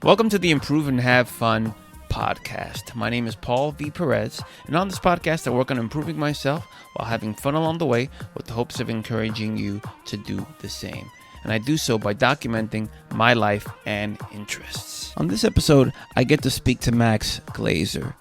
Welcome to the Improve and Have Fun podcast. My name is Paul V. Perez, and on this podcast, I work on improving myself while having fun along the way with the hopes of encouraging you to do the same. And I do so by documenting my life and interests. On this episode, I get to speak to Max Glazer.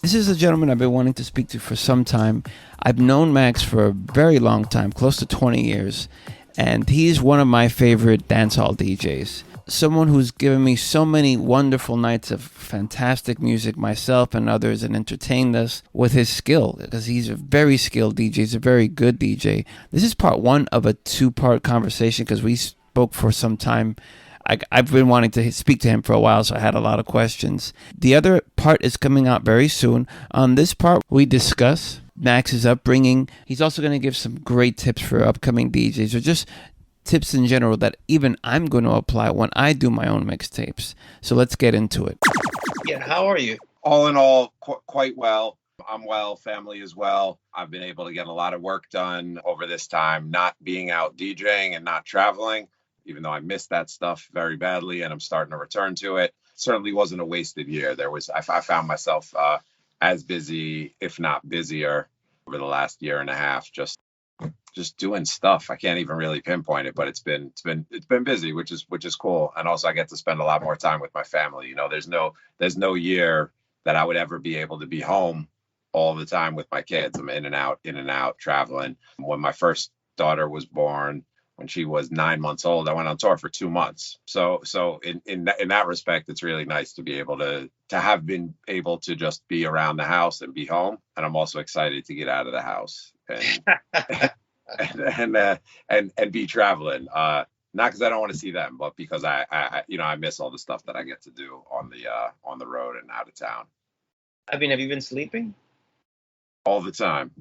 This is a gentleman I've been wanting to speak to for some time. I've known Max for a very long time, close to 20 years, and he's one of my favorite dancehall DJs. Someone who's given me so many wonderful nights of fantastic music, myself and others, and entertained us with his skill, because he's a very skilled DJ. He's a very good DJ. This is part one of a two-part conversation because we spoke for some time. I've been wanting to speak to him for a while, so I had a lot of questions. The other part is coming out very soon. On this part, we discuss Max's upbringing. He's also going to give some great tips for upcoming DJs, or just tips in general that even I'm going to apply when I do my own mixtapes. So let's get into it. Yeah, how are you? All in all, quite well. I'm well, family as well. I've been able to get a lot of work done over this time, not being out DJing and not traveling, even though I missed that stuff very badly and I'm starting to return to it. Certainly wasn't a wasted year. I found myself as busy, if not busier, over the last year and a half, just doing stuff. I can't even really pinpoint it, but it's been busy, which is cool. And also I get to spend a lot more time with my family. You know, there's no year that I would ever be able to be home all the time with my kids. I'm in and out traveling. When my first daughter was born, when she was 9 months old, I went on tour for 2 months. So in that respect, it's really nice to be able to have been able to just be around the house and be home. And I'm also excited to get out of the house and be traveling. Not because I don't want to see them, but because I miss all the stuff that I get to do on the road and out of town. I mean, have you been sleeping? All the time.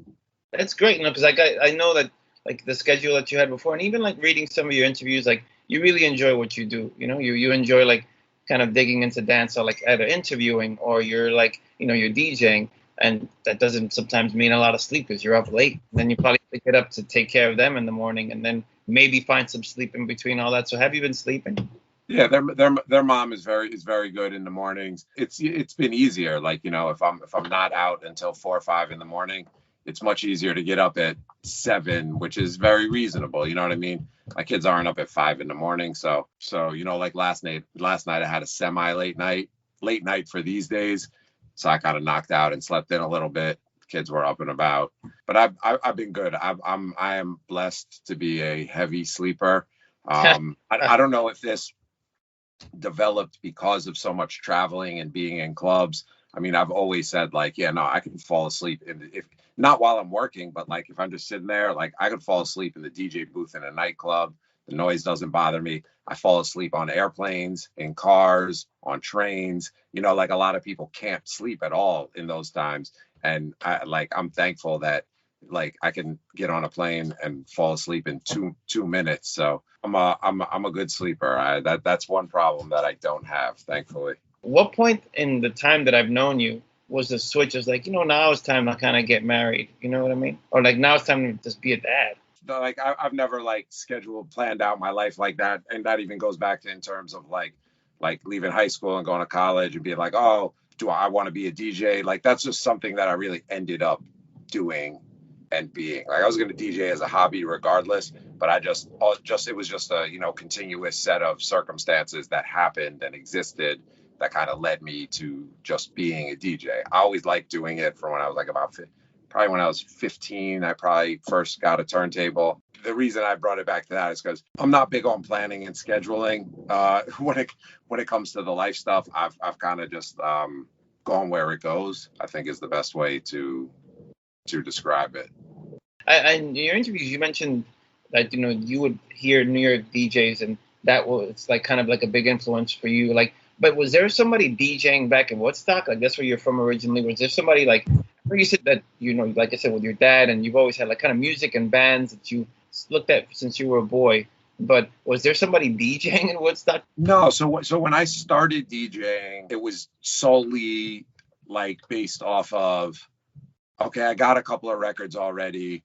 That's great, because I know that like the schedule that you had before, and even like reading some of your interviews, like you really enjoy what you do. You know, you enjoy like kind of digging into dance, or like either interviewing or you're like, you're DJing. And that doesn't sometimes mean a lot of sleep because you're up late. Then you probably pick it up to take care of them in the morning, and then maybe find some sleep in between all that. So have you been sleeping? Yeah, their mom is very good in the mornings. It's been easier. Like, if I'm not out until 4 or 5 in the morning, it's much easier to get up at 7, which is very reasonable. You know what I mean? My kids aren't up at 5 in the morning. So like last night I had a semi late night for these days. So I kind of knocked out and slept in a little bit. Kids were up and about, but I've been good. I am blessed to be a heavy sleeper. I don't know if this developed because of so much traveling and being in clubs. I mean, I've always said like, yeah, no, I can fall asleep if not while I'm working, but like if I'm just sitting there, like I could fall asleep in the DJ booth in a nightclub. The noise doesn't bother me. I fall asleep on airplanes, in cars, on trains. Like a lot of people can't sleep at all in those times. And I'm thankful that like I can get on a plane and fall asleep in two minutes. So I'm a good sleeper. That's one problem that I don't have, thankfully. What point in the time that I've known you was the switch? Is like, now it's time to kind of get married. You know what I mean? Or like now it's time to just be a dad. Like I've never like planned out my life like that. And that even goes back to in terms of like leaving high school and going to college and being like, oh, do I want to be a DJ? Like that's just something that I really ended up doing and being. Like I was going to DJ as a hobby regardless, but it was just a, continuous set of circumstances that happened and existed that kind of led me to just being a DJ. I always liked doing it from when I was like probably when I was 15, I probably first got a turntable. The reason I brought it back to that is because I'm not big on planning and scheduling. When it comes to the life stuff, I've kind of just gone where it goes, I think is the best way to describe it. In your interviews, you mentioned that, you would hear New York DJs and that was like kind of like a big influence for you. Like, but was there somebody DJing back in Woodstock? Like that's where you're from originally. Was there somebody like, where you said that, like I said, with your dad, and you've always had like kind of music and bands that you looked at since you were a boy, but was there somebody DJing in Woodstock? No. So when I started DJing, it was solely like based off of, okay, I got a couple of records already.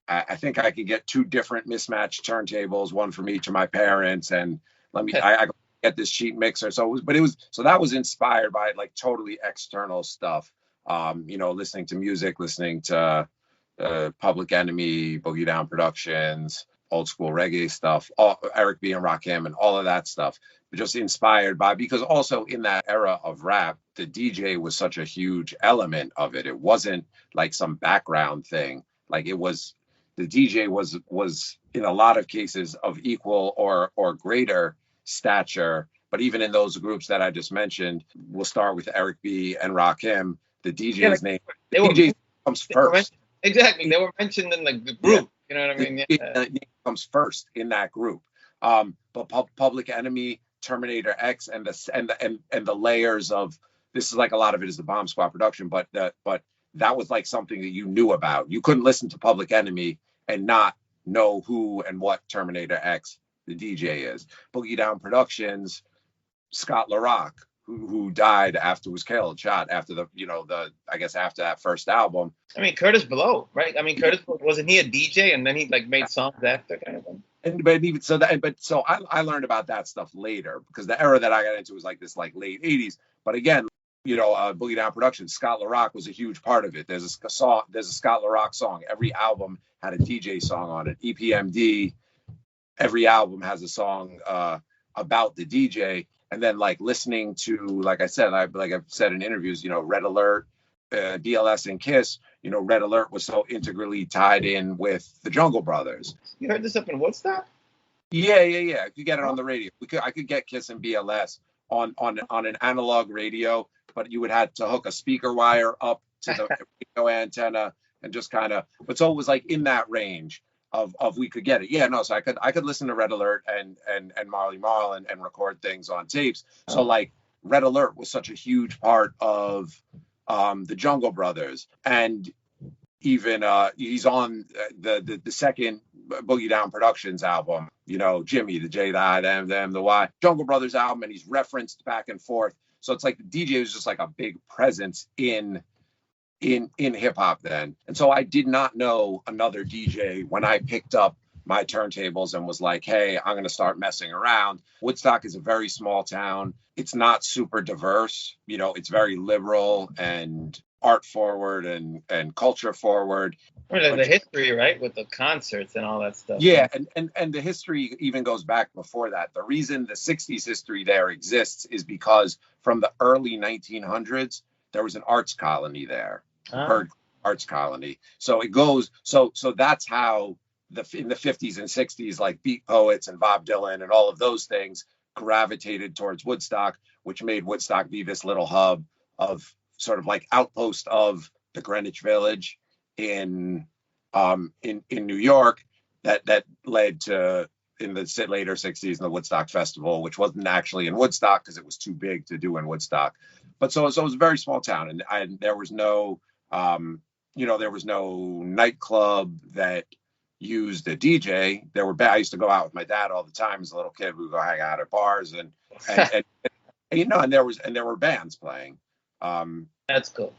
I think I could get 2 different mismatched turntables, one from each of my parents. And I get this cheap mixer. So that was inspired by like totally external stuff. Listening to music, listening to Public Enemy, Boogie Down Productions, old school reggae stuff, Eric B and Rakim and all of that stuff. Just inspired by, because also in that era of rap, the DJ was such a huge element of it. It wasn't like some background thing. Like it was, the DJ was in a lot of cases of equal or greater stature. But even in those groups that I just mentioned, we'll start with Eric B and Rakim. The DJ's name, DJ comes first. Exactly, they were mentioned in like the group. You know what I mean? Yeah. Comes first in that group. But Public Enemy, Terminator X, and the layers of this is like a lot of it is the Bomb Squad production, but that was like something that you knew about. You couldn't listen to Public Enemy and not know who and what Terminator X, the DJ, is. Boogie Down Productions, Scott LaRock, who died after, was killed, shot after after that first album. I mean, Curtis Blow, right? I mean, Curtis Blow, wasn't he a DJ and then he like made songs after kind of thing? So I learned about that stuff later, because the era that I got into was like this like late 80s. But again, Boogie Down Productions, Scott LaRock was a huge part of it. There's a Scott LaRock song. Every album had a DJ song on it. EPMD, every album has a song about the DJ. And then like listening to, like I've said in interviews, Red Alert, DLS and Kiss, Red Alert was so integrally tied in with the Jungle Brothers. You heard this up in Woodstock? Yeah. You could get it on the radio. I could get Kiss and BLS on an analog radio, but you would have to hook a speaker wire up to the radio antenna and just kind of. But so it was like in that range of we could get it. Yeah, no. So I could listen to Red Alert and Marley Marl and record things on tapes. So like Red Alert was such a huge part of the Jungle Brothers, and even he's on the second Boogie Down Productions album, Jimmy, the J, the I, the M, the M, the Y, Jungle Brothers album, and he's referenced back and forth. So it's like the DJ was just like a big presence in hip hop then. And so I did not know another DJ when I picked up my turntables and was like, hey, I'm going to start messing around. Woodstock is a very small town. It's not super diverse. It's very liberal and art forward and culture forward. I mean, like the history, right, with the concerts and all that stuff. Yeah, and the history even goes back before that. The reason the 60s history there exists is because from the early 1900s, there was an arts colony there, Bird Arts Colony. So it goes, so that's how in the 50s and 60s, like beat poets and Bob Dylan and all of those things gravitated towards Woodstock, which made Woodstock be this little hub of sort of like outpost of the Greenwich Village in New York that led to, in the later 60s, the Woodstock Festival, which wasn't actually in Woodstock because it was too big to do in Woodstock. But so it was a very small town, and there was no there was no nightclub that used a DJ. I used to go out with my dad all the time as a little kid. We would go hang out at bars and there were bands playing. That's cool.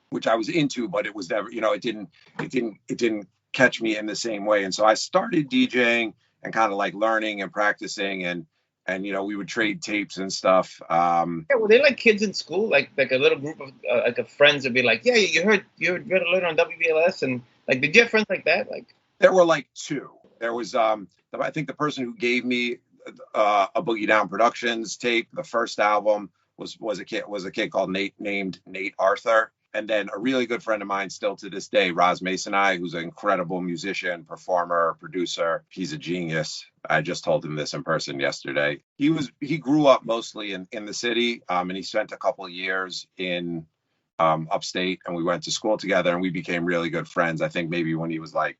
Which I was into, but it was never, it didn't catch me in the same way. And so I started DJing and kind of like learning and practicing, and we would trade tapes and stuff. Were they like kids in school, like a little group of friends would be like, yeah, you heard Red Alert on WBLS, and like, did you have friends like that? Like, there were like two. There was I think the person who gave me a Boogie Down Productions tape, the first album, was a kid called named Nate Arthur. And then a really good friend of mine still to this day, Roz Masonai, who's an incredible musician, performer, producer. He's a genius. I just told him this in person yesterday. He grew up mostly in the city, and he spent a couple of years in upstate, and we went to school together, and we became really good friends. I think maybe when he was like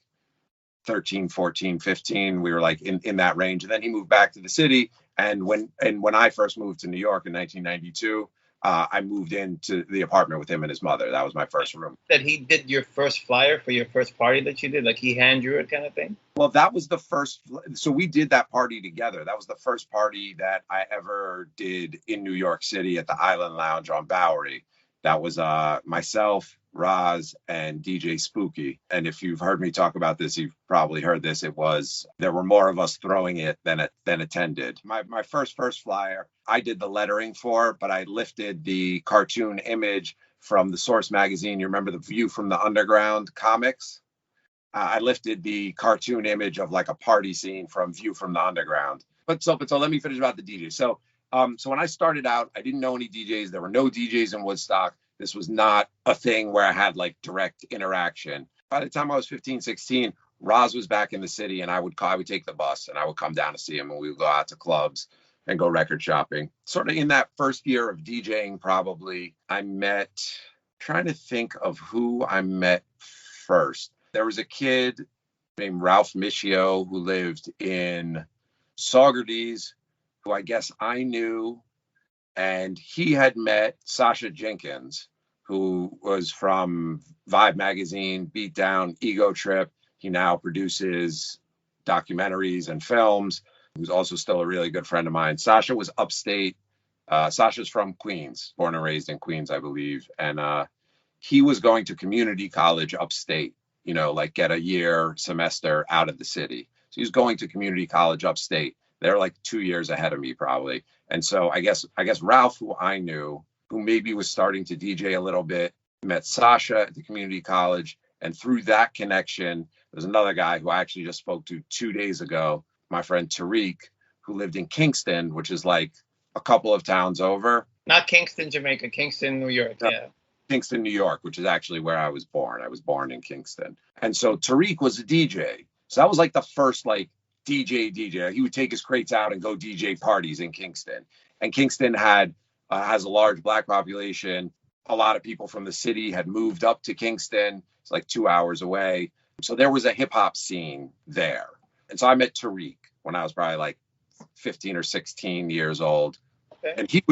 13, 14, 15, we were like in that range. And then he moved back to the city. And when I first moved to New York in 1992, I moved into the apartment with him and his mother. That was my first room. That he did your first flyer for your first party that you did? Like he hand drew it kind of thing? Well, that was the first. So we did that party together. That was the first party that I ever did in New York City at the Island Lounge on Bowery. That was myself, Roz, and DJ Spooky. And if you've heard me talk about this, you've probably heard this. There were more of us throwing it than attended. My first flyer, I did the lettering for, but I lifted the cartoon image from the Source magazine. You remember the View from the Underground comics? I lifted the cartoon image of like a party scene from View from the Underground. But so let me finish about the DJ. So when I started out, I didn't know any DJs. There were no DJs in Woodstock. This was not a thing where I had like direct interaction. By the time I was 15, 16, Roz was back in the city, and I would take the bus and I would come down to see him, and we would go out to clubs and go record shopping. Sort of in that first year of DJing, probably trying to think of who I met first. There was a kid named Ralph Michio who lived in Saugerties, who I guess I knew. And he had met Sasha Jenkins, who was from Vibe Magazine, Beatdown, Ego Trip. He now produces documentaries and films. Who's also still a really good friend of mine. Sasha was upstate. Sasha's from Queens, born and raised in Queens, I believe. And he was going to community college upstate, like get a semester out of the city. So he was going to community college upstate. They're like 2 years ahead of me, probably. And so I guess Ralph, who I knew, who maybe was starting to DJ a little bit, met Sasha at the community college. And through that connection, there's another guy who I actually just spoke to 2 days ago, my friend Tariq, who lived in Kingston, which is like a couple of towns over. Not Kingston, Jamaica, Kingston, New York. Yeah. Kingston, New York, which is actually where I was born. I was born in Kingston. And so Tariq was a DJ. So that was like the first like DJ. He would take his crates out and go DJ parties in Kingston. And Kingston has a large Black population. A lot of people from the city had moved up to Kingston. It's like 2 hours away. So there was a hip hop scene there. And so I met Tariq when I was probably like 15 or 16 years old. Okay. And he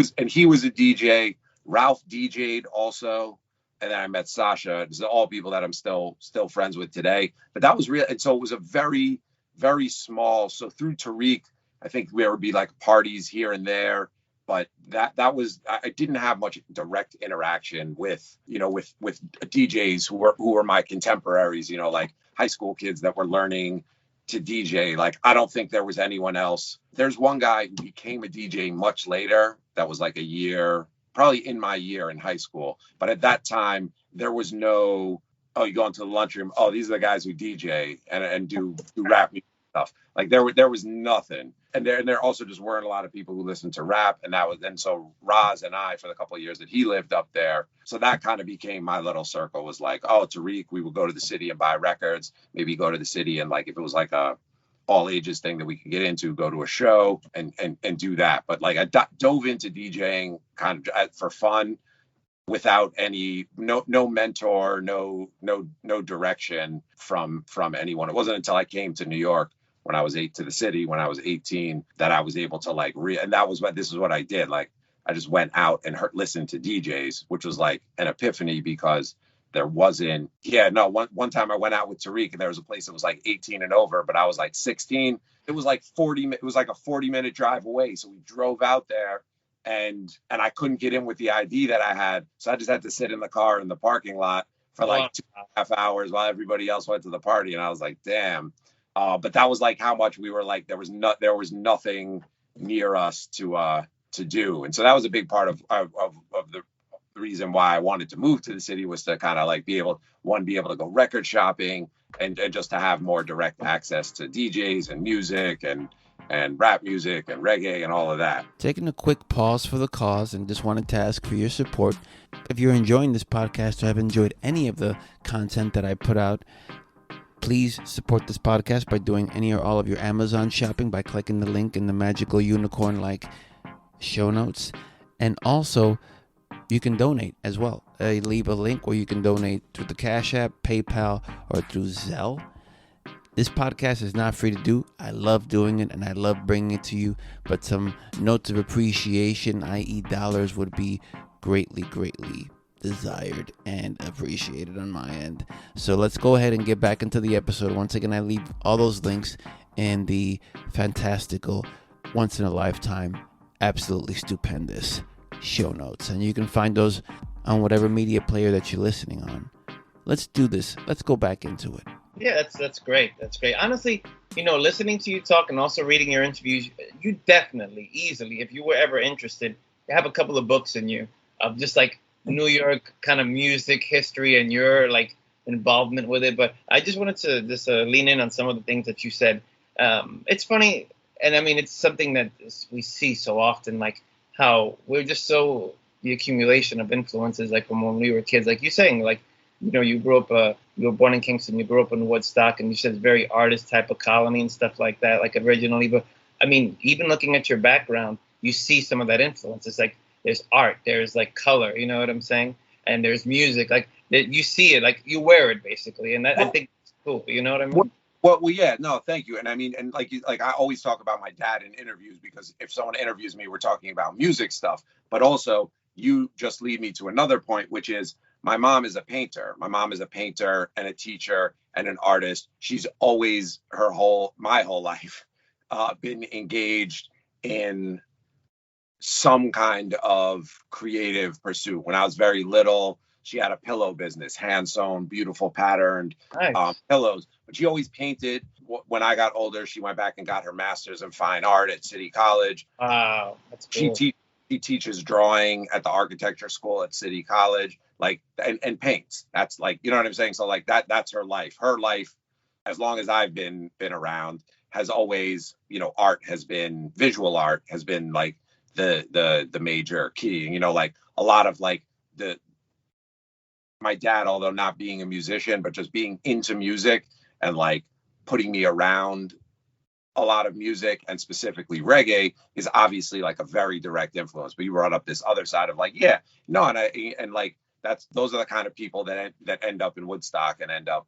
was a DJ. Ralph DJ'd also. And then I met Sasha. These are all people that I'm still friends with today. But that was real. And so it was a very, very small. So through Tariq, I think there would be like parties here and there. But that was, I didn't have much direct interaction with DJs who were my contemporaries, like high school kids that were learning to DJ. Like, I don't think there was anyone else. There's one guy who became a DJ much later. That was like a year, probably in my year in high school. But at that time, there was no, you go into the lunchroom, these are the guys who DJ and do rap music stuff. Like there was nothing. And there also just weren't a lot of people who listened to rap. And so Roz and I, for the couple of years that he lived up there, so that kind of became my little circle, was like, Tariq, we would go to the city and buy records, maybe go to the city and like, if it was like a all ages thing that we could get into, go to a show and do that. But like I dove into DJing kind of for fun without no mentor, no direction from anyone. It wasn't until I came to New York when I was to the city, when I was 18, that I was able to like, and this is what I did. Like, I just went out and listened to DJs, which was like an epiphany, because there wasn't, one time I went out with Tariq and there was a place that was like 18 and over, but I was like 16. It was like a 40-minute drive away. So we drove out there and I couldn't get in with the ID that I had. So I just had to sit in the car in the parking lot for like 2.5 hours while everybody else went to the party. And I was like, damn. But that was like how much we were like, there was nothing near us to do. And so that was a big part of the reason why I wanted to move to the city, was to kind of like be able to go record shopping and just to have more direct access to DJs and music and rap music and reggae and all of that. Taking a quick pause for the cause, and just wanted to ask for your support. If you're enjoying this podcast or have enjoyed any of the content that I put out, please support this podcast by doing any or all of your Amazon shopping by clicking the link in the magical unicorn-like show notes. And also, you can donate as well. I leave a link where you can donate through the Cash App, PayPal, or through Zelle. This podcast is not free to do. I love doing it and I love bringing it to you, but some notes of appreciation, i.e. dollars, would be greatly, greatly desired and appreciated on my end. So let's go ahead and get back into the episode. Once again, I leave all those links in the fantastical, once in a lifetime, absolutely stupendous show notes, and you can find those on whatever media player that you're listening on. Let's do this. Let's go back into it. Yeah, that's great. That's great. Honestly, listening to you talk and also reading your interviews, you definitely, easily, if you were ever interested, have a couple of books in you of just like New York kind of music history and your like involvement with it. But I just wanted to just lean in on some of the things that you said. It's funny, and I mean, it's something that we see so often, like how we're just so the accumulation of influences, like from when we were kids, like you're saying, like, you grew up, you were born in Kingston, you grew up in Woodstock, and you said very artist type of colony and stuff like that, like originally. But I mean, even looking at your background, you see some of that influence. It's like there's art, there's like color, you know what I'm saying? And there's music, like you see it, like you wear it basically. And that, I think it's cool. You know what I mean? Well, yeah, no, thank you. And I mean, and like I always talk about my dad in interviews, because if someone interviews me, we're talking about music stuff, but also you just lead me to another point, which is my mom is a painter. My mom is a painter and a teacher and an artist. She's always my whole life been engaged in some kind of creative pursuit. When I was very little, she had a pillow business, hand sewn, beautiful patterned pillows. But she always painted. When I got older, she went back and got her master's in fine art at City College. Wow, that's cool. She teaches drawing at the architecture school at City College, like, and paints. That's like, you know what I'm saying? So like that's her life. Her life, as long as I've been around, has always, visual art has been like the major key. Like a lot of like my dad, although not being a musician, but just being into music and like putting me around a lot of music, and specifically reggae, is obviously like a very direct influence. But you brought up this other side of like, and like those are the kind of people that end up in Woodstock and end up,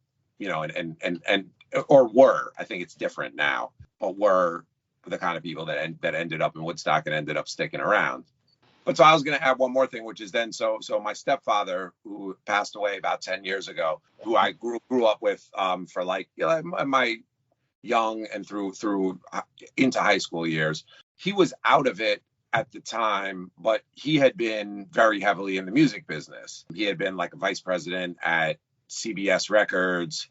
or were, I think it's different now, but were the kind of people that ended up in Woodstock and ended up sticking around. But so I was going to add one more thing, which is then, so my stepfather, who passed away about 10 years ago, who I grew up with for like my young and through into high school years, he was out of it at the time, but he had been very heavily in the music business. He had been like a vice president at CBS Records,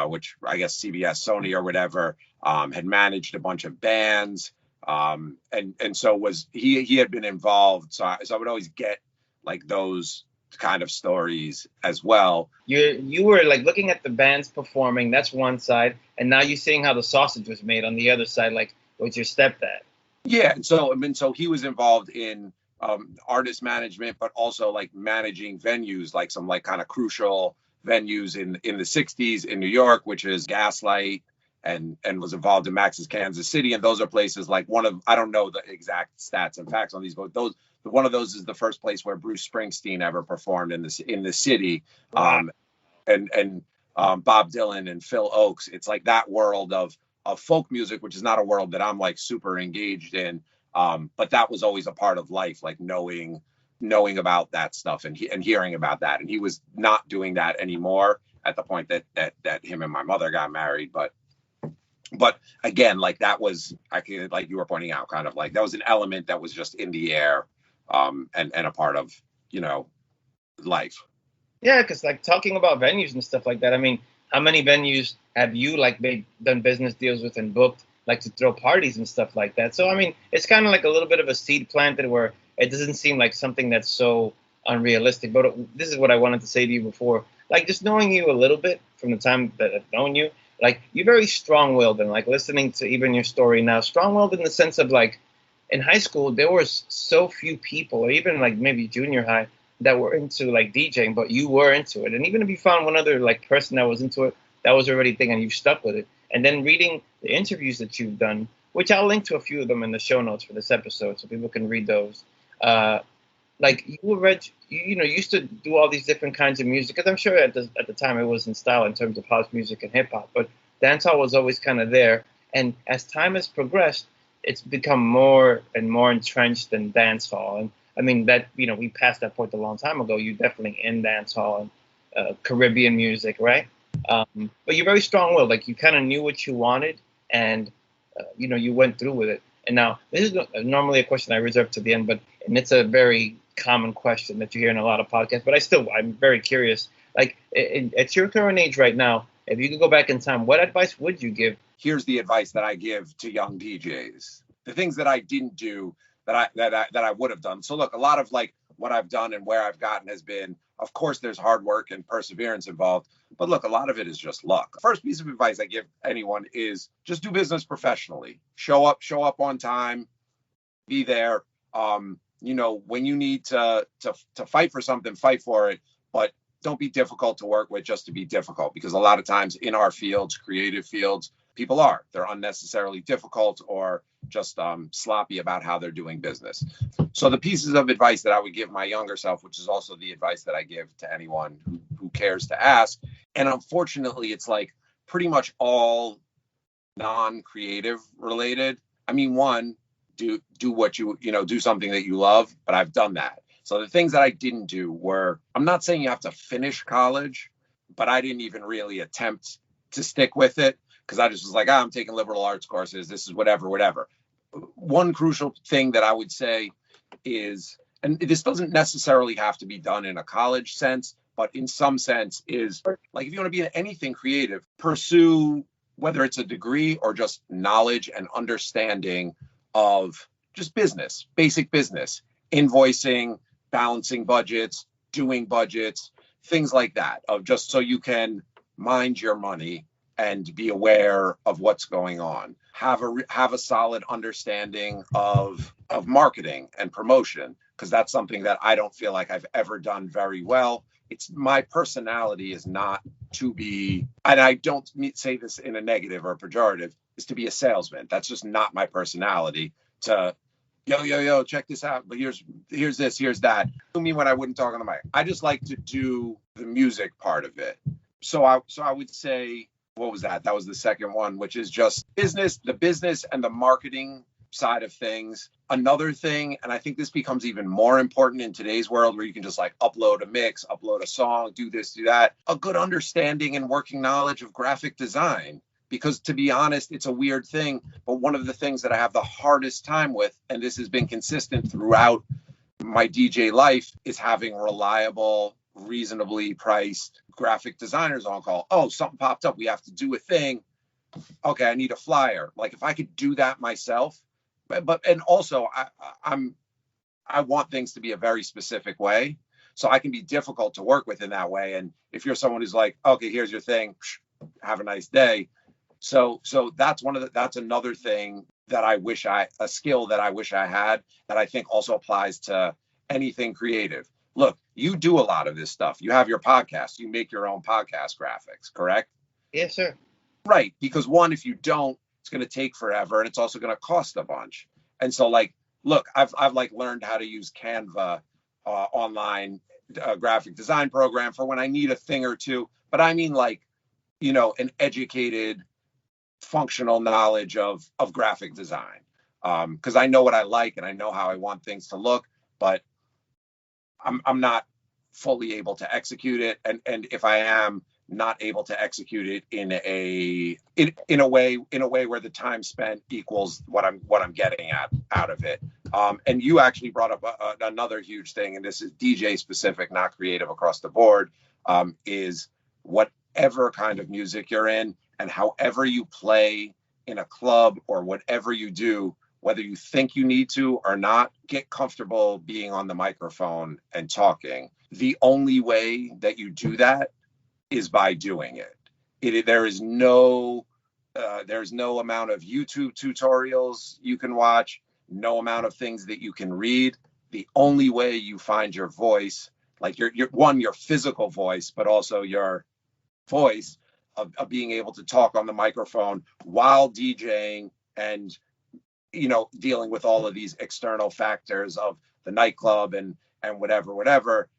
which I guess CBS, Sony or whatever, had managed a bunch of bands. And so was he had been involved. So I would always get like those kind of stories as well. You were like looking at the bands performing, that's one side, and now you're seeing how the sausage was made on the other side, like with your stepdad. Yeah, and so he was involved in artist management, but also like managing venues, like some like kind of crucial venues in the 60s in New York, which is Gaslight, and was involved in Max's Kansas City. And those are places like I don't know the exact stats and facts on these, but one of those is the first place where Bruce Springsteen ever performed in the city. Wow. And Bob Dylan and Phil Oakes. It's like that world of folk music, which is not a world that I'm like super engaged in. But that was always a part of life, like knowing about that stuff and hearing about that. And he was not doing that anymore at the point that him and my mother got married. But again, like that was, like you were pointing out, kind of like that was an element that was just in the air, and a part of, life. Yeah, because like talking about venues and stuff like that, I mean, how many venues have you like done business deals with and booked, like to throw parties and stuff like that? So I mean, it's kind of like a little bit of a seed planted where it doesn't seem like something that's so unrealistic. But this is what I wanted to say to you before, like just knowing you a little bit from the time that I've known you, like you're very strong-willed, and like listening to even your story now, strong-willed in the sense of like in high school there was so few people, or even like maybe junior high, that were into like DJing, but you were into it. And even if you found one other like person that was into it, that was already a thing, and you've stuck with it. And then reading the interviews that you've done, which I'll link to a few of them in the show notes for this episode, so people can read those. Like you used to do all these different kinds of music, because I'm sure at the time it was in style in terms of house music and hip hop, but dancehall was always kind of there. And as time has progressed, it's become more and more entrenched in dancehall. And I mean that we passed that point a long time ago. You're definitely in dancehall and Caribbean music, right? But you're very strong-willed. Like you kind of knew what you wanted, and you went through with it. And now this is normally a question I reserve to the end, and it's a very common question that you hear in a lot of podcasts, but I'm very curious. Like, at your current age right now, if you could go back in time, what advice would you give? Here's the advice that I give to young DJs. The things that I didn't do that I would have done. So look, a lot of like what I've done and where I've gotten has been, of course, there's hard work and perseverance involved. But look, a lot of it is just luck. First piece of advice I give anyone is just do business professionally. Show up on time, be there. When you need to fight for something, fight for it. But don't be difficult to work with just to be difficult, because a lot of times in our fields, creative fields, they're unnecessarily difficult or just sloppy about how they're doing business. So the pieces of advice that I would give my younger self, which is also the advice that I give to anyone who cares to ask, and unfortunately it's like pretty much all non-creative related. I mean, one, do what do something that you love, but I've done that. So the things that I didn't do were, I'm not saying you have to finish college, but I didn't even really attempt to stick with it, because I just was like, I'm taking liberal arts courses. This is whatever. One crucial thing that I would say is, and this doesn't necessarily have to be done in a college sense, but in some sense is like, if you want to be in anything creative, pursue, whether it's a degree or just knowledge and understanding of just business, basic business, invoicing, balancing budgets, doing budgets, things like that, of just so you can mind your money and be aware of what's going on. Have a solid understanding of marketing and promotion, because that's something that I don't feel like I've ever done very well. It's my personality is not to be, and I don't say this in a negative or pejorative, is to be a salesman. That's just not my personality. To yo, check this out, but here's this, here's that. To me, when I wouldn't talk on the mic, I just like to do the music part of it. So I would say, what was that? That was the second one, which is just the business and the marketing side of things. Another thing, and I think this becomes even more important in today's world, where you can just like upload a mix, upload a song, do this, do that, a good understanding and working knowledge of graphic design. Because to be honest, it's a weird thing, but one of the things that I have the hardest time with, and this has been consistent throughout my DJ life, is having reliable, reasonably priced graphic designers on call. Oh, something popped up, we have to do a thing. Okay, I need a flyer. Like, if I could do that myself, and also I want things to be a very specific way, so I can be difficult to work with in that way. And if you're someone who's like, okay, here's your thing, have a nice day. So that's that's another thing that a skill that I wish I had, that I think also applies to anything creative. Look, you do a lot of this stuff. You have your podcast. You make your own podcast graphics, correct? Yes, sir. Right. Because one, if you don't, it's going to take forever, and it's also going to cost a bunch. And so, like, look, I've like learned how to use Canva online graphic design program for when I need a thing or two. But I mean, like, an educated, functional knowledge of graphic design, because I know what I like and I know how I want things to look, but I'm not fully able to execute it, and if I am not able to execute it in a way where the time spent equals what I'm getting out of it. And you actually brought up another huge thing, and this is DJ specific, not creative across the board, is whatever kind of music you're in and however you play in a club or whatever you do, whether you think you need to or not, get comfortable being on the microphone and talking. The only way that you do that is by doing it. There's no amount of YouTube tutorials you can watch, no amount of things that you can read. The only way you find your voice, like your physical voice, but also your voice of being able to talk on the microphone while DJing and dealing with all of these external factors of the nightclub and whatever,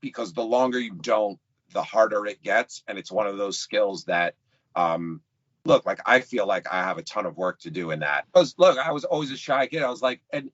because the longer you don't, the harder it gets. And it's one of those skills that look, like, I feel like I have a ton of work to do in that. Because look, I was always a shy kid. I was like, and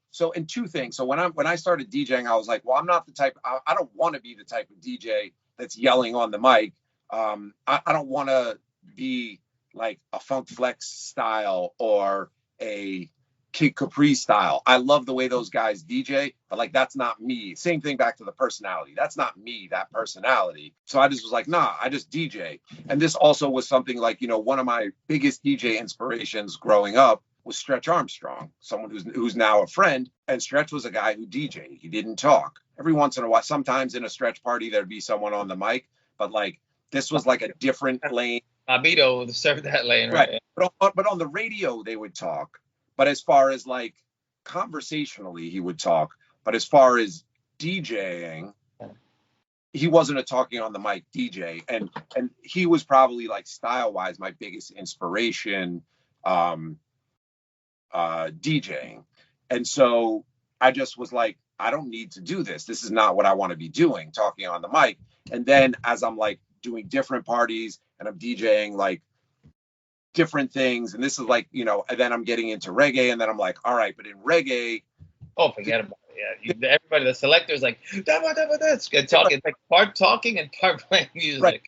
two things. So when I started DJing, I was like, well, I'm not the type, I don't want to be the type of DJ that's yelling on the mic. I don't want to be like a Funk Flex style or a Kid Capri style. I love the way those guys DJ, but like that's not me. Same thing back to the personality. That's not me, that personality. So I just was like, nah, I just DJ. And this also was something like, you know, one of my biggest DJ inspirations growing up was Stretch Armstrong, someone who's now a friend. And Stretch was a guy who DJ'd. He didn't talk. Every once in a while, sometimes in a Stretch party, there'd be someone on the mic, but like this was like a different lane. Abito served that lane, right? But on the radio, they would talk. But as far as like conversationally, he would talk. But as far as DJing, he wasn't a talking on the mic DJ. And he was probably like style wise, my biggest inspiration DJing. And so I just was like, I don't need to do this. This is not what I want to be doing, talking on the mic. And then as I'm like doing different parties and I'm DJing like different things, and this is like, you know, and then I'm getting into reggae, and then I'm like, all right, but in reggae, forget about it. Yeah, everybody, the selector's like, it's good talking, like part talking and part playing music. Right.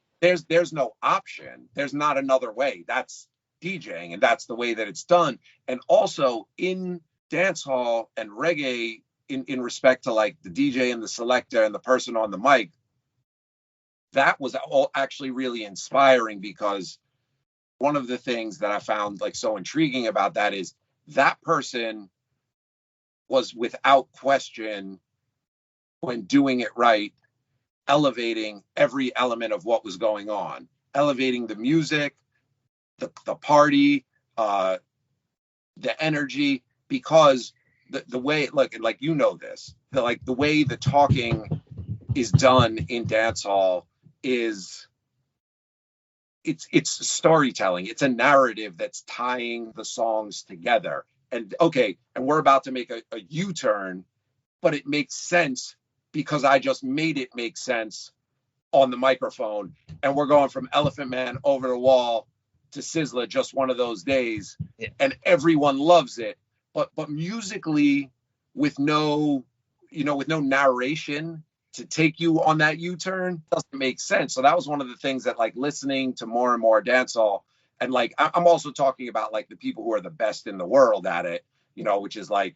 There's no option. There's not another way. That's DJing, and that's the way that it's done. And also in dancehall and reggae, in respect to like the DJ and the selector and the person on the mic, that was all actually really inspiring, because one of the things that I found like so intriguing about that is that person was without question, when doing it right, elevating every element of what was going on, elevating the music, the party, the energy, because the way, like you know this, the way the talking is done in dancehall is it's storytelling. It's a narrative that's tying the songs together. And okay, and we're about to make a U-turn, but it makes sense because I just made it make sense on the microphone. And we're going from Elephant Man Over the Wall to Sizzler, Just One of Those Days. Yeah. And everyone loves it. But musically, with no narration to take you on that U-turn, doesn't make sense. So that was one of the things that, like, listening to more and more dancehall, and like I'm also talking about like the people who are the best in the world at it, you know, which is like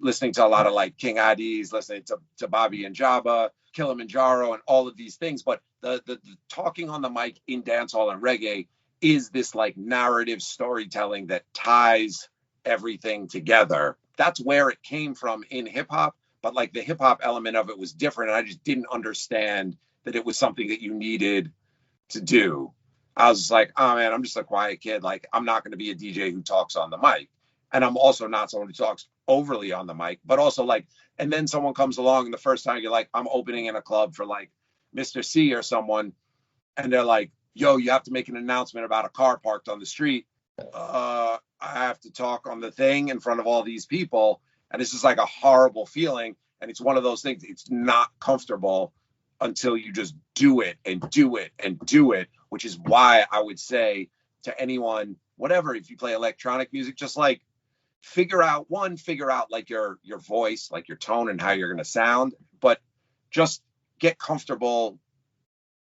listening to a lot of like King IDs, listening to Bobby and Jabba, Kilimanjaro, and all of these things. But the talking on the mic in dancehall and reggae is this like narrative storytelling that ties everything together. That's where it came from in hip hop. But like the hip hop element of it was different, and I just didn't understand that it was something that you needed to do. I was like, oh man, I'm just a quiet kid. Like, I'm not going to be a DJ who talks on the mic. And I'm also not someone who talks overly on the mic, but also like, and then someone comes along and the first time you're like, I'm opening in a club for like Mr. C or someone. And they're like, yo, you have to make an announcement about a car parked on the street. I have to talk on the thing in front of all these people. And it's just like a horrible feeling. And it's one of those things, it's not comfortable until you just do it and do it and do it, which is why I would say to anyone, whatever, if you play electronic music, just like figure out like your voice, like your tone and how you're going to sound, but just get comfortable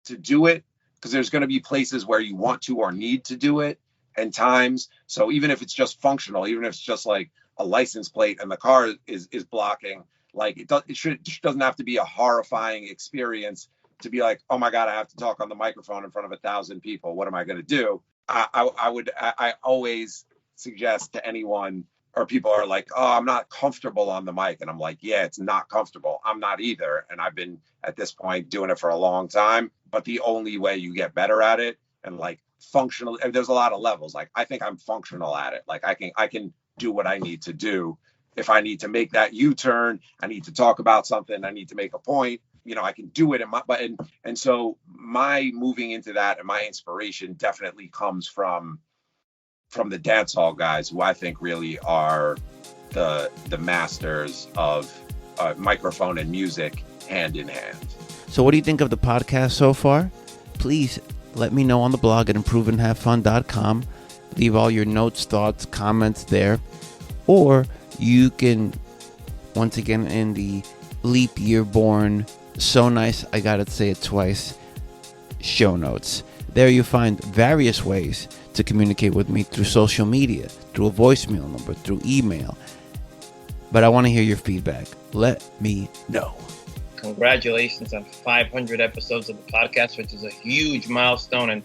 to do it, because there's going to be places where you want to or need to do it and times. So even if it's just functional, even if it's just like a license plate and the car is blocking, like it doesn't have to be a horrifying experience to be like, oh my God, I have to talk on the microphone in front of 1,000 people. What am I going to do? I always suggest to anyone, or people are like, oh, I'm not comfortable on the mic. And I'm like, yeah, it's not comfortable. I'm not either. And I've been at this point doing it for a long time, but the only way you get better at it and like functional, and there's a lot of levels. Like, I think I'm functional at it. Like I can do what I need to do. If I need to make that U-turn, I need to talk about something, I need to make a point, you know, I can do it. And so my moving into that and my inspiration definitely comes from the dancehall guys, who I think really are the masters of microphone and music hand in hand. So what do you think of the podcast so far? Please let me know on the blog at improveandhavefun.com. Leave all your notes, thoughts, comments there. Or you can, once again, in the leap year born, so nice, I gotta say it twice, show notes. There you find various ways to communicate with me through social media, through a voicemail number, through email. But I want to hear your feedback. Let me know. Congratulations on 500 episodes of the podcast, which is a huge milestone. And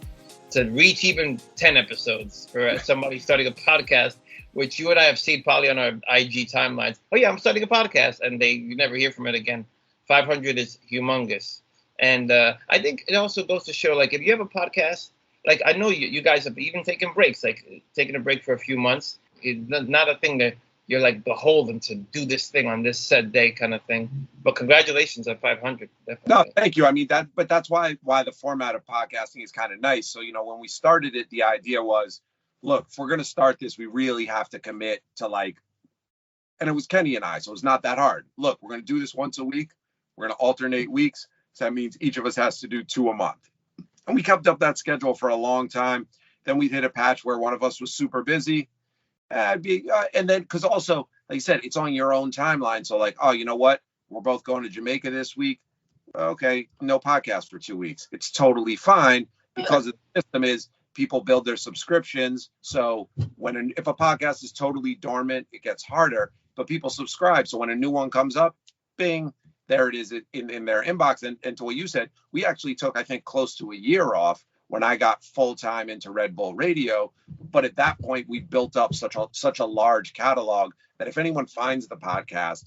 to reach even 10 episodes for somebody starting a podcast, which you and I have seen probably on our IG timelines. Oh, yeah, I'm starting a podcast. And you never hear from it again. 500 is humongous. And I think it also goes to show, like, if you have a podcast, like, I know you guys have even taken breaks, like taking a break for a few months. It's not a thing that you're like beholden to do this thing on this set day kind of thing. But congratulations on 500. Definitely. No, thank you. I mean, that's why the format of podcasting is kind of nice. So, when we started it, the idea was, look, if we're going to start this, we really have to commit to, like, and it was Kenny and I, so it's not that hard. Look, we're going to do this once a week. We're going to alternate weeks. So that means each of us has to do 2 a month. And we kept up that schedule for a long time. Then we hit a patch where one of us was super busy. And then, because also, like you said, it's on your own timeline. So, like, oh, you know what? We're both going to Jamaica this week. Okay, no podcast for 2 weeks. It's totally fine, because the system is people build their subscriptions. So if a podcast is totally dormant, it gets harder. But people subscribe. So when a new one comes up, bing, there it is in their inbox. And to what you said, we actually took, I think, close to a year off when I got full-time into Red Bull Radio. But at that point, we built up such a large catalog that if anyone finds the podcast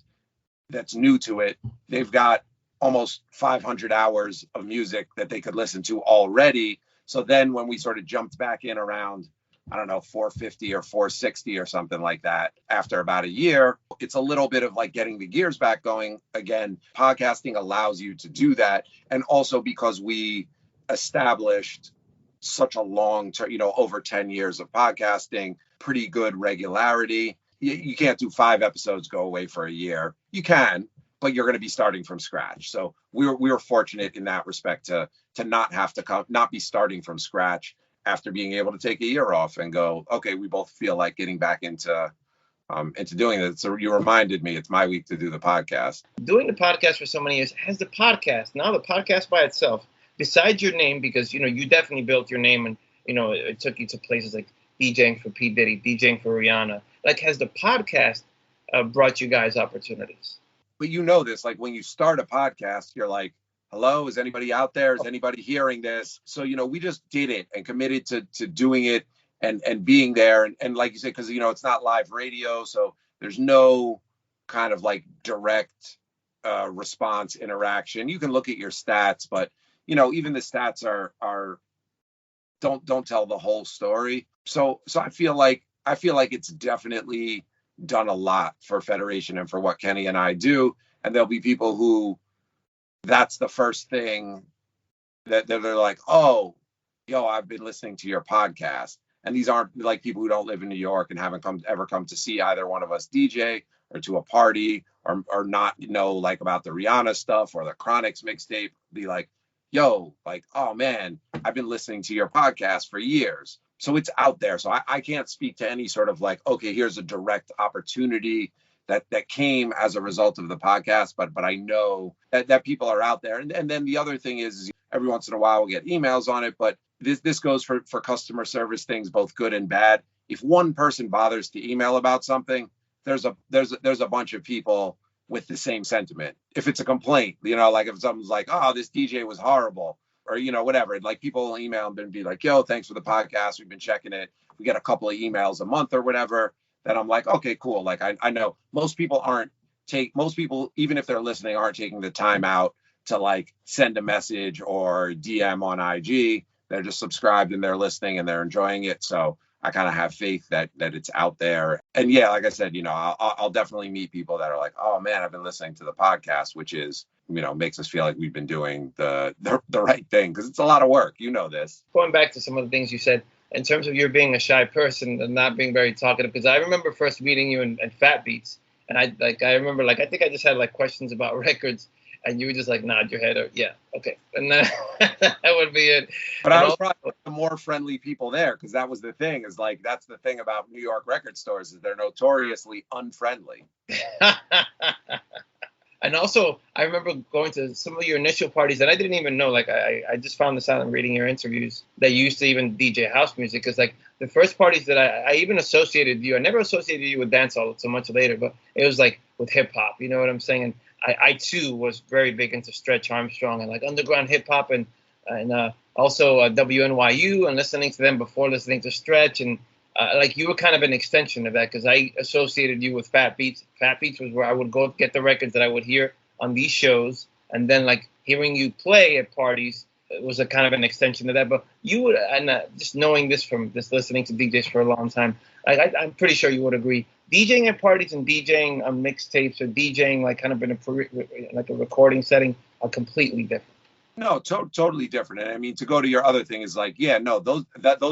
that's new to it, they've got almost 500 hours of music that they could listen to already. So then when we sort of jumped back in around, I don't know, 450 or 460 or something like that, after about a year, it's a little bit of like getting the gears back going again. Podcasting allows you to do that. And also because we established such a long term, over 10 years of podcasting, pretty good regularity. You can't do 5 episodes, go away for a year. You can, but you're going to be starting from scratch. So we were fortunate in that respect to not have to not be starting from scratch after being able to take a year off and go, okay, we both feel like getting back into doing it. So you reminded me, it's my week to do the podcast. Doing the podcast for so many years, has the podcast by itself, besides your name, because, you definitely built your name and, it took you to places like DJing for P. Diddy, DJing for Rihanna. Like, has the podcast brought you guys opportunities? But this, like when you start a podcast, you're like, hello, is anybody out there? Is anybody hearing this? So, we just did it and committed to doing it and being there. And like you said, because, it's not live radio. So there's no kind of like direct response interaction. You can look at your stats, but, even the stats are don't tell the whole story. So I feel like it's definitely done a lot for Federation and for what Kenny and I do. And there'll be people who that's the first thing that they're like, oh, I've been listening to your podcast. And these aren't like people who don't live in New York and haven't ever come to see either one of us DJ or to a party or not like about the Rihanna stuff or the Chronics mixtape. Be like, like, oh man, I've been listening to your podcast for years. So it's out there. So I can't speak to any sort of like, okay, here's a direct opportunity that came as a result of the podcast, but I know that people are out there. And then the other thing is every once in a while we'll get emails on it, but this goes for customer service things, both good and bad. If one person bothers to email about something, there's a bunch of people with the same sentiment. If it's a complaint, like if someone's like, oh, this DJ was horrible, or, whatever, like people will email and be like, thanks for the podcast. We've been checking it. We get a couple of emails a month or whatever. Then I'm like, okay, cool. Like I know most people, even if they're listening, aren't taking the time out to like send a message or DM on IG. They're just subscribed and they're listening and they're enjoying it. So I kind of have faith that it's out there. And yeah, like I said, I'll definitely meet people that are like, oh man, I've been listening to the podcast, which is, makes us feel like we've been doing the right thing, because it's a lot of work. This. Going back to some of the things you said, in terms of you being a shy person and not being very talkative, because I remember first meeting you in Fat Beats, and I remember I think I just had like questions about records, and you would just like nod your head or yeah, okay, and then that would be it. But I was probably the more friendly people there, because that was the thing, is like that's the thing about New York record stores, is they're notoriously unfriendly. And also, I remember going to some of your initial parties that I didn't even know. Like, I just found this out in reading your interviews that you used to even DJ house music. Because, like, the first parties that I even associated you, I never associated you with dancehall so much later, but it was like with hip hop. You know what I'm saying? And I too was very big into Stretch Armstrong and like underground hip hop and also WNYU and listening to them before listening to Stretch. And like you were kind of an extension of that because I associated you with Fat Beats. Fat Beats was where I would go get the records that I would hear on these shows, and then like hearing you play at parties was a kind of an extension of that. But you would, and just knowing this from just listening to DJs for a long time, I'm pretty sure you would agree. DJing at parties and DJing on mixtapes or DJing like kind of in a recording setting are completely different. No, totally different. And I mean, to go to your other thing is like, yeah, no, those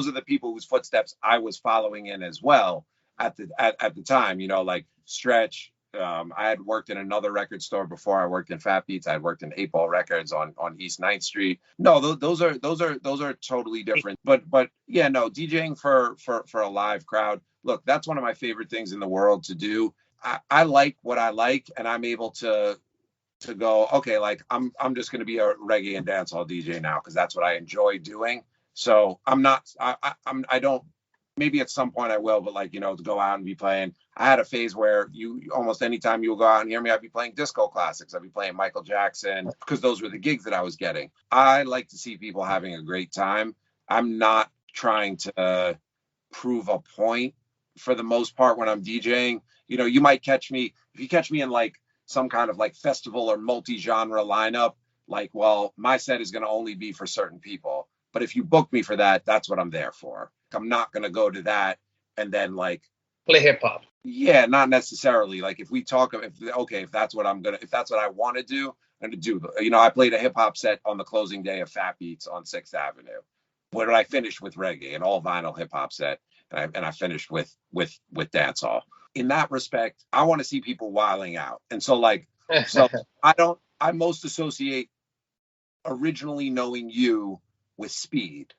are the people whose footsteps I was following in as well at the time. You know, like Stretch. I had worked in another record store before I worked in Fat Beats. I had worked in 8 Ball Records on East 9th Street. No, those are totally different. But yeah, no, DJing for a live crowd. Look, that's one of my favorite things in the world to do. I like what I like, and I'm able to go, okay, like I'm just going to be a reggae and dancehall DJ now because that's what I enjoy doing. So I don't, maybe at some point I will, but like, you know, to go out and be playing. I had a phase where you almost anytime you will go out and hear me, I'd be playing disco classics. I'd be playing Michael Jackson because those were the gigs that I was getting. I like to see people having a great time. I'm not trying to prove a point for the most part when I'm DJing. You know, you might catch me, if you catch me in like some kind of like festival or multi-genre lineup, like, well, my set is going to only be for certain people. But if you book me for that, that's what I'm there for. I'm not going to go to that and then like play hip hop. Yeah, not necessarily. Like if we talk, if that's what I want to do, I'm going to do. You know, I played a hip hop set on the closing day of Fat Beats on 6th Avenue. Where did I finish with reggae, an all vinyl hip hop set, and I finished with dancehall. In that respect, I want to see people wilding out. And so like, I most associate originally knowing you with Speed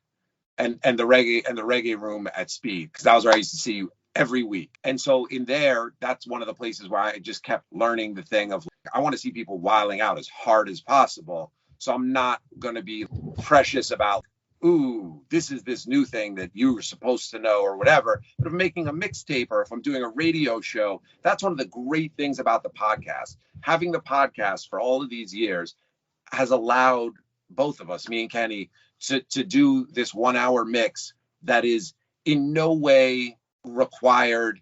and the reggae room at Speed, because that was where I used to see you every week. And so in there, that's one of the places where I just kept learning the thing of I want to see people wilding out as hard as possible. So I'm not going to be precious about, ooh, this is this new thing that you were supposed to know or whatever. But if I'm making a mixtape or if I'm doing a radio show, that's one of the great things about the podcast. Having the podcast for all of these years has allowed both of us, me and Kenny, to do this 1 hour mix that is in no way required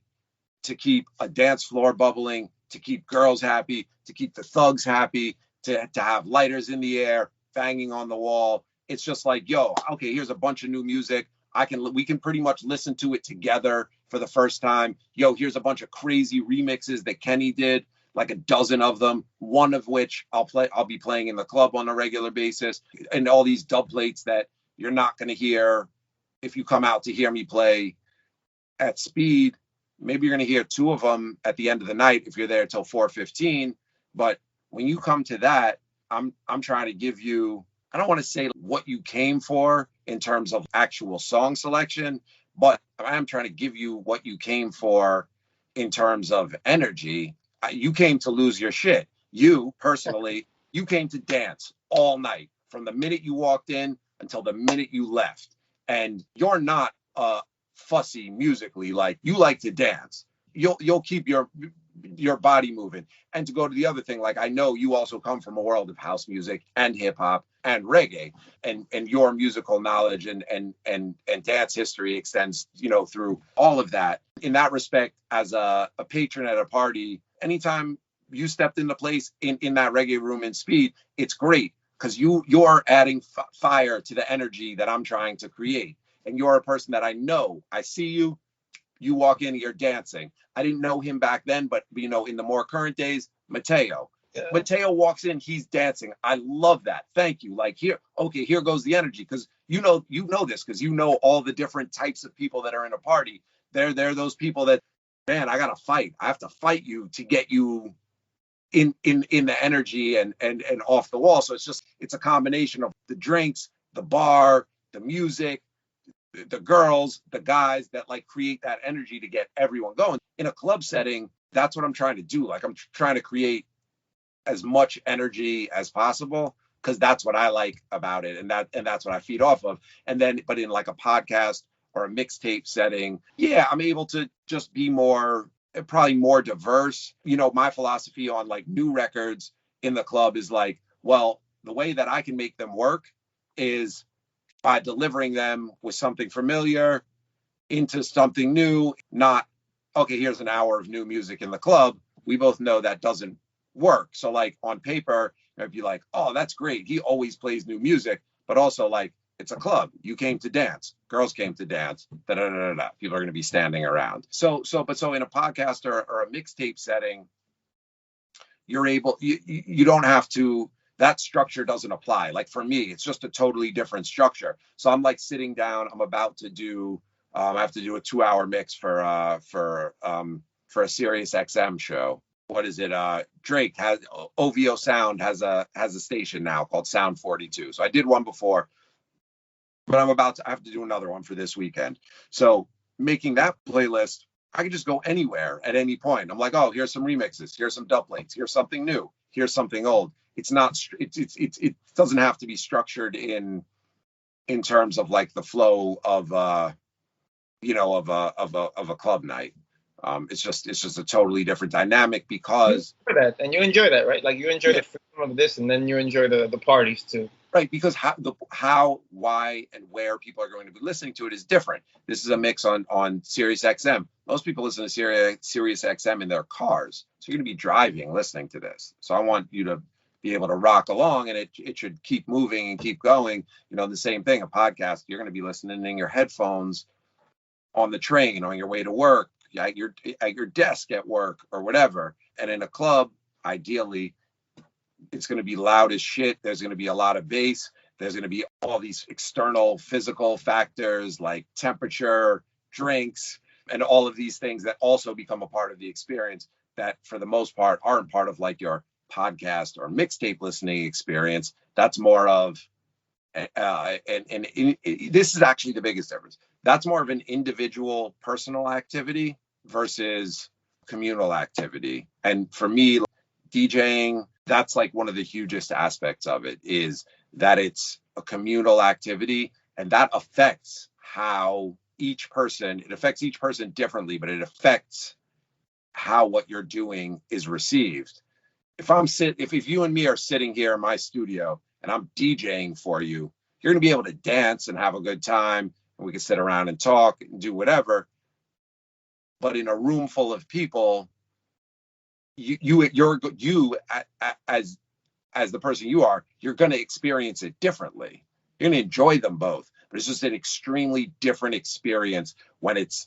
to keep a dance floor bubbling, to keep girls happy, to keep the thugs happy, to have lighters in the air, banging on the wall. It's just like, yo, okay, here's a bunch of new music. We can pretty much listen to it together for the first time. Yo, here's a bunch of crazy remixes that Kenny did, like a dozen of them, one of which I'll be playing in the club on a regular basis, and all these dub plates that you're not going to hear if you come out to hear me play at Speed. Maybe you're going to hear 2 of them at the end of the night if you're there till 4:15. But when you come to that, I'm trying to give you, I don't want to say what you came for in terms of actual song selection, but I am trying to give you what you came for in terms of energy. You came to lose your shit. You personally, you came to dance all night from the minute you walked in until the minute you left. And you're not fussy musically. Like, you like to dance. You'll keep your body moving. And to go to the other thing, like, I know you also come from a world of house music and hip hop and reggae, and your musical knowledge and dance history extends, you know, through all of that. In that respect, as a patron at a party, anytime you stepped into place in that reggae room in Speed, it's great because you're adding fire to the energy that I'm trying to create. And you're a person that I know. I see you, you walk in, you're dancing. I didn't know him back then, but, you know, in the more current days, Mateo. Yeah. Mateo walks in, he's dancing. I love that. Thank you. Like, here goes the energy. Because you know this, because you know all the different types of people that are in a party. They're those people that, man, I gotta fight. I have to fight you to get you in the energy and off the wall. So it's a combination of the drinks, the bar, the music, the girls, the guys that like create that energy to get everyone going. In a club setting, that's what I'm trying to do. Like, I'm trying to create as much energy as possible, because that's what I like about it, and that's what I feed off of. And then, but in like a podcast or a mixtape setting, yeah, I'm able to just be probably more diverse. You know, my philosophy on like new records in the club is like, well, the way that I can make them work is by delivering them with something familiar into something new, not, okay, here's an hour of new music in the club. We both know that doesn't work. So like on paper, it'd be like, oh, that's great. He always plays new music, but also like, it's a club. You came to dance. Girls came to dance. Da, da, da, da, da. People are going to be standing around. So in a podcast or a mixtape setting, you're able, you don't have to, that structure doesn't apply. Like for me, it's just a totally different structure. So I'm like sitting down, I'm about to do, I have to do a 2-hour mix for a Sirius XM show. What is it? Drake has, OVO Sound has a station now called Sound 42. So I did one before, but I have to do another one for this weekend. So making that playlist, I can just go anywhere at any point. I'm like, oh, here's some remixes, here's some dubplates, here's something new, here's something old. It doesn't have to be structured in terms of like the flow of a club night. It's just a totally different dynamic because you enjoy that, right? Like you enjoy the freedom of this, and then you enjoy the parties too. Right, because how, why, and where people are going to be listening to it is different. This is a mix on Sirius XM. Most people listen to Sirius XM in their cars, so you're going to be driving listening to this. So I want you to be able to rock along, and it should keep moving and keep going. You know, the same thing. A podcast, you're going to be listening in your headphones on the train, on your way to work, at your desk at work, or whatever. And in a club, ideally, it's going to be loud as shit. There's going to be a lot of bass. There's going to be all these external physical factors like temperature, drinks, and all of these things that also become a part of the experience that for the most part aren't part of like your podcast or mixtape listening experience. That's more of, this is actually the biggest difference. That's more of an individual personal activity versus communal activity. And for me, DJing, that's like one of the hugest aspects of it, is that it's a communal activity, and that affects how it affects each person differently, but it affects how what you're doing is received. If you and me are sitting here in my studio and I'm DJing for you, you're going to be able to dance and have a good time, and we can sit around and talk and do whatever. But in a room full of people, as the person you are, you're going to experience it differently. You're going to enjoy them both, but it's just an extremely different experience when it's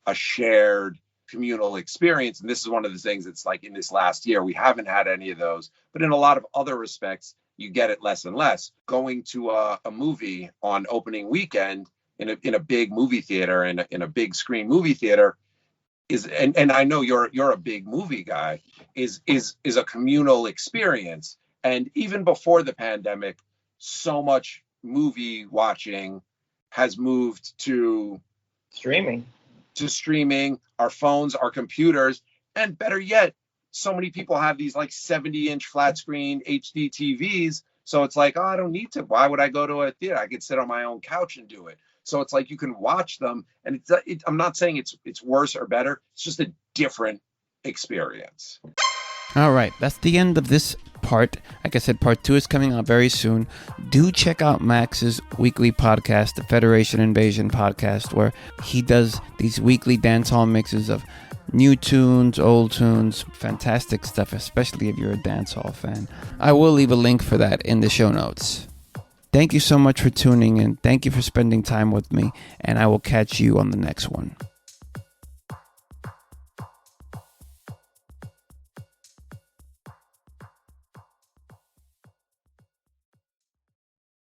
a shared communal experience. And this is one of the things that's like in this last year, we haven't had any of those, but in a lot of other respects, you get it less and less. Going to a movie on opening weekend in a big movie theater, in a big screen movie theater, and I know you're a big movie guy, is a communal experience. And even before the pandemic, so much movie watching has moved to streaming, our phones, our computers, and better yet, so many people have these like 70-inch flat screen HD TVs. So it's like, oh, I don't need to. Why would I go to a theater? I could sit on my own couch and do it. So it's like you can watch them, and I'm not saying it's worse or better. It's just a different experience. All right, that's the end of this part. Like I said, part 2 is coming out very soon. Do check out Max's weekly podcast, the Federation Invasion podcast, where he does these weekly dancehall mixes of new tunes, old tunes, fantastic stuff, especially if you're a dancehall fan. I will leave a link for that in the show notes. Thank you so much for tuning in. Thank you for spending time with me, and I will catch you on the next one.